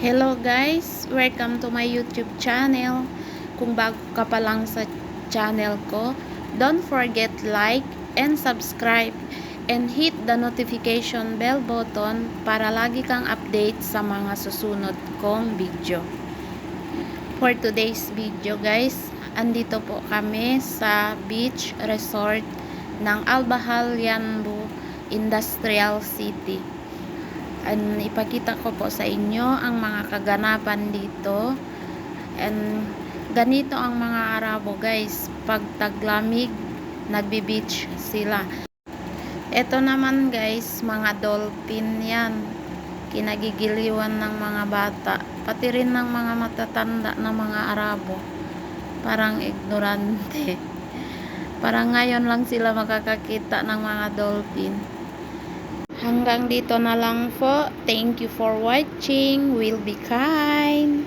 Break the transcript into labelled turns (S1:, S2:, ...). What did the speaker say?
S1: Hello guys! Welcome to my YouTube channel. Kung bago ka pa lang sa channel ko, don't forget like and subscribe and hit the notification bell button para lagi kang update sa mga susunod kong video. For today's video guys, andito po kami sa beach resort ng Albahal Yanbu Industrial City. Ipakita ko po sa inyo ang mga kaganapan dito. And ganito ang mga Arabo guys, pag taglamig nagbi-beach sila. Ito naman guys, mga dolphin yan, kinagigiliwan ng mga bata, pati rin ng mga matatanda na mga Arabo. Parang ignorante. Parang ngayon lang sila makakakita ng mga dolphin. Hanggang dito na lang po. Thank you for watching. Will be kind.